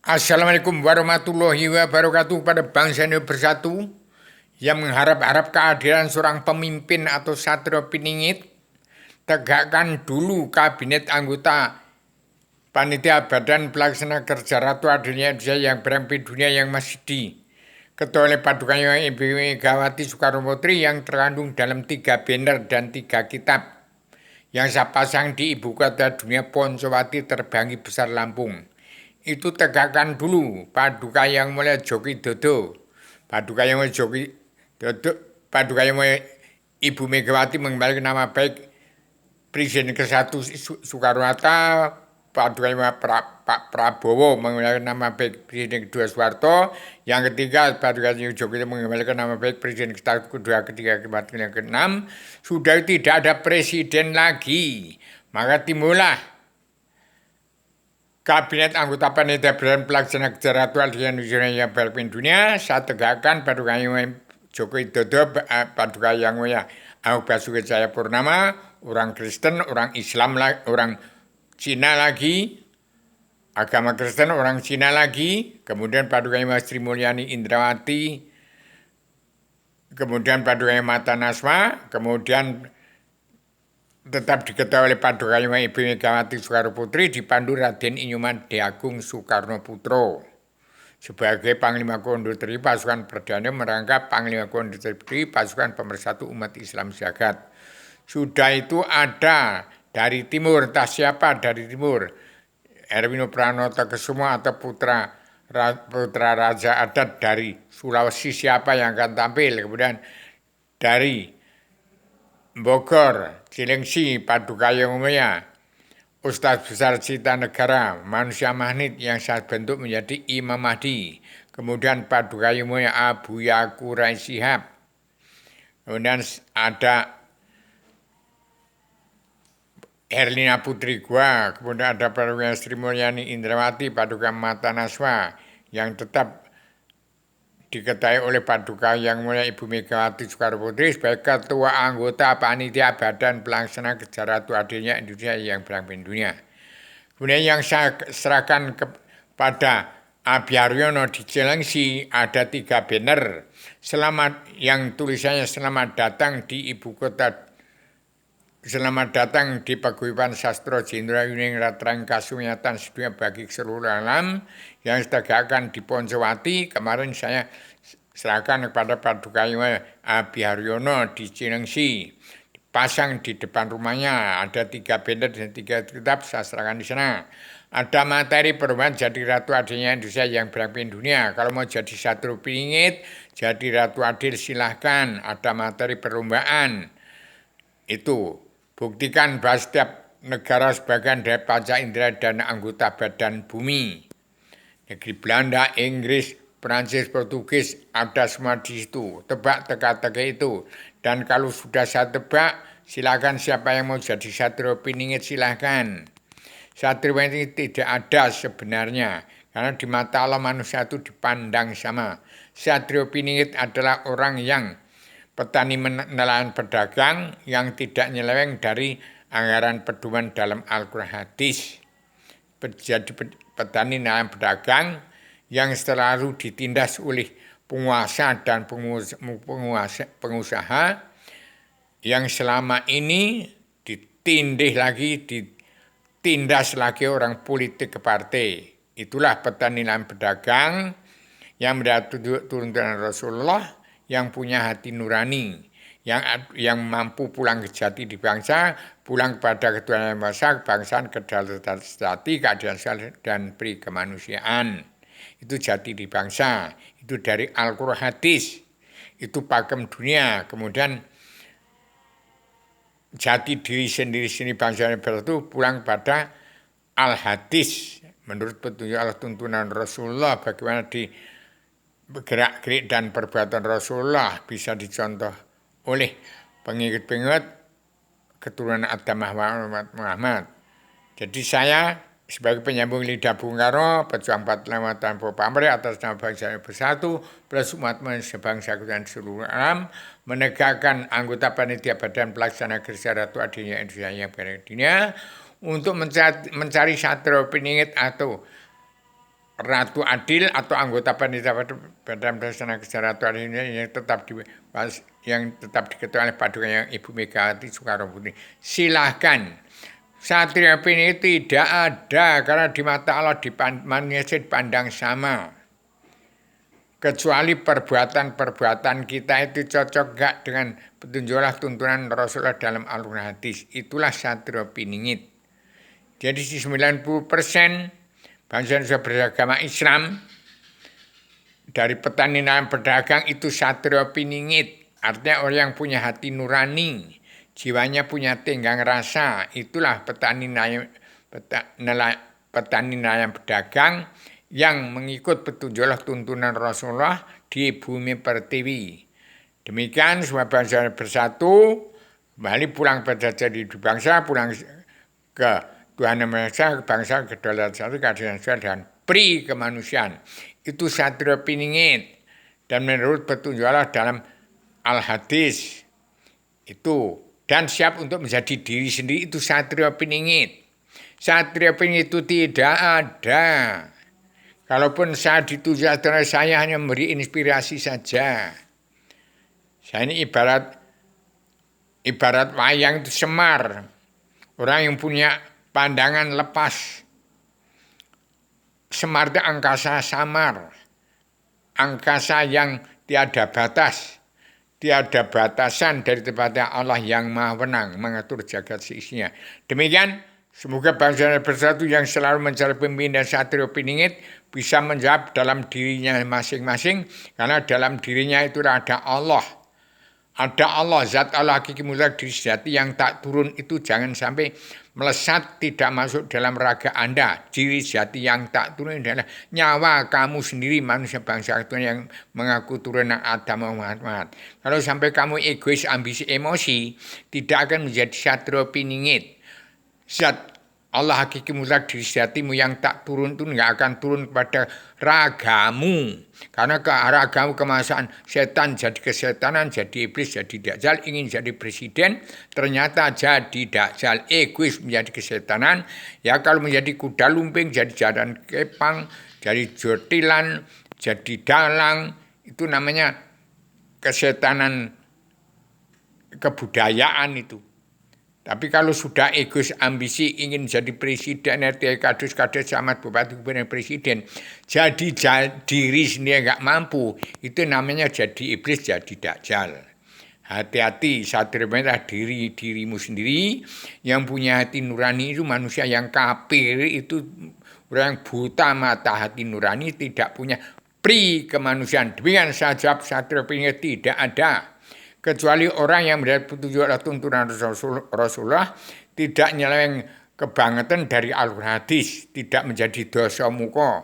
Assalamualaikum warahmatullahi wabarakatuh pada bangsa Indonesia bersatu yang mengharap-harap keadilan seorang pemimpin atau satrio piningit. Tegakkan dulu kabinet anggota panitia badan pelaksana kerja Ratu Adilnya Indonesia yang berempi dunia yang masih diketuai oleh Paduka Ibu Megawati Soekarno Putri yang terkandung dalam 3 banner dan 3 kitab yang saya pasang di ibu kota dunia Poncowati terbangi besar Lampung. Itu tegakkan dulu Paduka Yang Mulia Joko Widodo. Paduka Yang Mulia Joko Widodo, Paduka Yang Mulia Ibu Megawati mengembalikan nama baik Presiden ke-1 Soekarno-Hatta. Paduka Yang Mulia Pak Prabowo mengembalikan nama baik Presiden kedua Soeharto. Yang ketiga Paduka Yang Joko Widodo mengembalikan nama baik Presiden ke-1, kedua, ketiga, keempat, yang ke-6. Sudah tidak ada presiden lagi. Maka timbullah Kabinet anggota panitia badan pelaksana kerja Ratu Adilnya Indonesia yang berpimpin dunia. Saya tegakkan Paduka Yang Joko Widodo, Paduka Yang Mulia Ahmad Basuki Cahayapurnama, orang Kristen, orang Islam, orang Cina lagi, agama Kristen, orang Cina lagi, kemudian Paduka Yang Sri Mulyani Indrawati, kemudian Paduka Yang Mata Nasma, kemudian tetap diketahui oleh Paduka Yang Ibu Megawati Soekarno Putri dipandu Raden Inyuman D. Agung Soekarno Putro sebagai Panglima Kondutri Pasukan Perdana merangkap Panglima Kondutri Pasukan Pemersatu Umat Islam Jagat. Sudah itu ada dari timur, entah siapa dari timur, Erwino Pranoto-Kusumo atau putra Raja Adat dari Sulawesi siapa yang akan tampil, kemudian dari Bogor, Cilengsi, Paduka Yang Mulia Ustadz Besar Cita Negara, manusia magnet yang saya bentuk menjadi Imam Mahdi. Kemudian Paduka Yang Mulia Abuya Kurai Shihab. Kemudian ada Herlina Putri Gua. Kemudian ada Paduka Sri Mulyani Indrawati, Paduka Mata Naswa yang tetap diketahui oleh Paduka Yang Mulia Ibu Megawati Soekarno Putri sebagai ketua anggota panitia badan pelaksana kerja Ratu Adilnya Indonesia yang berpimpin dunia. Kemudian yang saya serahkan kepada Abi Haryono di Cilengsi ada 3 banner selamat yang tulisannya selamat datang di ibu kota, selamat datang di Paguyuban Sastro Jenderal Yuning Ratrang Kasunyatan sedunia bagi seluruh alam yang ditegakkan di Poncowati. Kemarin saya serahkan kepada Paduka Yang Abi Haryono di Cilengsi. Pasang di depan rumahnya, ada 3 banner dan 3 kitab, saya serahkan di sana. Ada materi perubahan jadi Ratu Adilnya Indonesia yang berpimpin dunia. Kalau mau jadi satrio piningit, jadi Ratu Adil silahkan. Ada materi perlombaan. Itu buktikan bahwa setiap negara sebagian dari pajak indera dan anggota badan bumi. Negeri Belanda, Inggris, Perancis, Portugis, ada semua di situ. Tebak teka-teki itu. Dan kalau sudah saya tebak, silakan siapa yang mau jadi satrio piningit silakan. Satrio piningit tidak ada sebenarnya. Karena di mata Allah manusia itu dipandang sama. Satrio piningit adalah orang yang petani nelayan pedagang yang tidak nyeleweng dari anggaran pedoman dalam Al-Quran hadis. Jadi petani nelayan pedagang yang selalu ditindas oleh penguasa dan pengusaha yang selama ini ditindih lagi, ditindas lagi orang politik ke partai. Itulah petani nelayan pedagang yang mendapat turunan Rasulullah, yang punya hati nurani, yang mampu pulang ke jati di bangsa, pulang kepada ketuhanan yang Maha Esa, kebangsaan, kedaulatan sejati, keadilan sosial dan peri kemanusiaan. Itu jati di bangsa, itu dari Al-Quran hadis, itu pakem dunia. Kemudian jati diri sendiri bangsa itu pulang pada Al-Hadis, menurut petunjuk Allah tuntunan Rasulullah, bagaimana di gerak-gerik dan perbuatan Rasulullah bisa dicontoh oleh pengikut-pengikut keturunan Adam Muhammad. Jadi saya sebagai penyambung lidah Bung Karno, pejuang 45 tanpa pamrih atas nama bangsa bersatu, plus umat manusia bangsa dan seluruh alam, menegakkan anggota panitia badan pelaksana kerja Ratu Adilnya Indonesia yang berada di dunia untuk mencari satrio piningit atau Ratu Adil atau anggota panitia pada pelaksana acara Ratu Adil ini yang tetap diketuai oleh Paduka yang Ibu Megawati Soekarno Putri. Silahkan. Satria ini tidak ada karena di mata Allah manusia dipandang sama. Kecuali perbuatan-perbuatan kita itu cocok gak dengan petunjuklah tuntunan Rasulullah dalam Al-Quran hadis. Itulah satria piningit. Jadi 90% bangsa Indonesia beragama Islam dari petani dan pedagang itu satria piningit. Artinya orang yang punya hati nurani, jiwanya punya tenggang rasa. Itulah petani nelayan pedagang yang mengikut petunjuklah tuntunan Rasulullah di bumi pertiwi. Demikian semua bangsa bersatu, kembali pulang pada jadi bangsa, pulang ke Tuhan Yang Maha Esa, bangsa kedaulatan satu, keadilan sosial dan pri kemanusiaan. Itu satria piningit. Dan menurut petunjuk Allah dalam Al-Hadis itu. Dan siap untuk menjadi diri sendiri itu satria piningit. Satria piningit itu tidak ada. Kalaupun saya dituju saya hanya memberi inspirasi saja. Saya ini ibarat wayang itu Semar. Orang yang punya pandangan lepas. Semar itu angkasa samar. Angkasa yang tiada batas. Tiada batasan dari tempatnya Allah yang Maha Wenang mengatur jagat seisinya. Demikian, semoga bangsa bersatu yang selalu mencari pemimpin dan satria piningit bisa menjawab dalam dirinya masing-masing, karena dalam dirinya itu ada Allah. Ada Allah, zat Allah hakiki mutlak diri sejati yang tak turun itu jangan sampai melesat tidak masuk dalam raga Anda. Diri sejati yang tak turun adalah nyawa kamu sendiri manusia bangsa Tuhan yang mengaku turunan Adam Muhammad. Kalau sampai kamu egois, ambisi, emosi, tidak akan menjadi satria piningit. Zat Allah hakiki mutlak diri sejatimu yang tak turun itu nggak akan turun kepada ragamu. Karena ke ragamu kemasan setan jadi kesetanan, jadi iblis, jadi dajjal, ingin jadi presiden, ternyata jadi dajjal, egois menjadi kesetanan. Ya kalau menjadi kuda lumping, jadi jalan kepang, jadi jotilan, jadi dalang, itu namanya kesetanan kebudayaan itu. Tapi kalau sudah egois ambisi ingin jadi presiden, RT, kadus, camat, bupati, gubernur, presiden, jadi diri sendiri nggak mampu, itu namanya jadi iblis, jadi dajjal. Hati-hati, satria merah dirimu sendiri, yang punya hati nurani itu manusia yang kafir, itu orang yang buta mata hati nurani, tidak punya pri kemanusiaan. Demikian saya jawab satria piningit tidak ada. Kecuali orang yang melihat petunjuk tuntunan Rasulullah tidak nyeleweng kebangetan dari Al-Quran hadis, tidak menjadi dosa muka.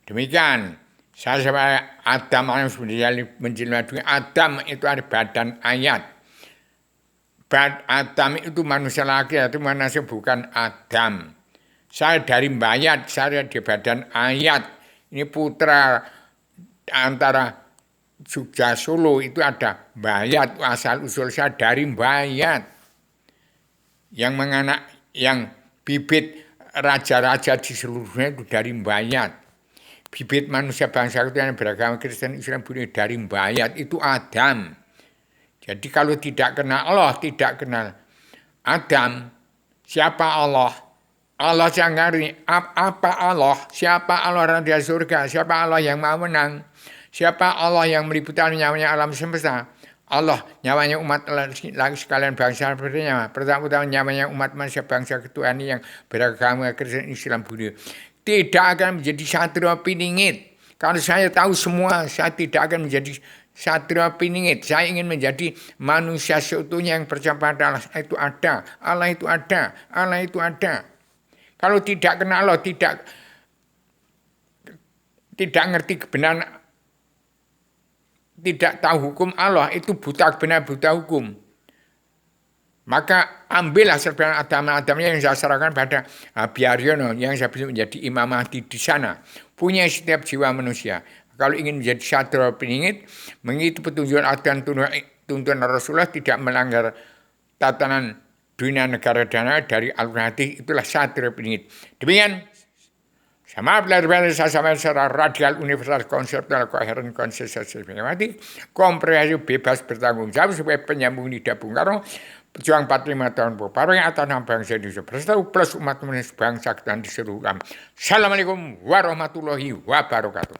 Demikian, saya sama Adam menjelma Adam itu ada badan ayat. Adam itu manusia laki, itu manusia bukan Adam. Saya dari bayat, saya di badan ayat. Ini putra antara Jogja Solo itu ada bayat, asal usul saya dari bayat yang bibit raja-raja di seluruh dunia itu dari bayat. Bibit manusia bangsa itu yang beragama Kristen Islam dari bayat itu Adam. Jadi kalau tidak kenal Allah, tidak kenal Adam, siapa Allah? Allah yang ngerti apa Allah? Siapa Allah di surga? Siapa Allah yang Maha Menang? Siapa Allah yang meliputi nyawanya alam semesta? Allah, nyawanya umat lagi sekalian bangsa sepertinya. Pertama-tama nyawanya umat manusia bangsa ketuhanan yang beragama Kristen Islam Buddha. Tidak akan menjadi satria piningit. Kalau saya tahu semua, saya tidak akan menjadi satria piningit. Saya ingin menjadi manusia seutuhnya yang percaya pada Allah itu ada. Allah itu ada. Allah itu ada. Kalau tidak kenal Allah, tidak ngerti kebenaran, tidak tahu hukum Allah, itu buta benar buta hukum. Maka ambillah serpihan Adam-Adamnya yang saya serahkan pada Habib Aryono yang saya bisa menjadi Imam Mahdi di sana. Punya setiap jiwa manusia. Kalau ingin menjadi satria piningit, mengikuti petunjuk dan tuntunan Rasulullah, tidak melanggar tatanan dunia negara dana dari Al-Quran, itulah satria piningit. Demikian Sama belajar sama secara radial universal konseptual koheren konsensus Megawati komprehensif bebas bertanggung jawab sebagai penyambung lidah Bung Karno pejuang 45 tahun Bung yang atas nama bangsa Indonesia bersatu plus umat manusia bangsa dan di seluruh alam. Assalamualaikum warahmatullahi wabarakatuh.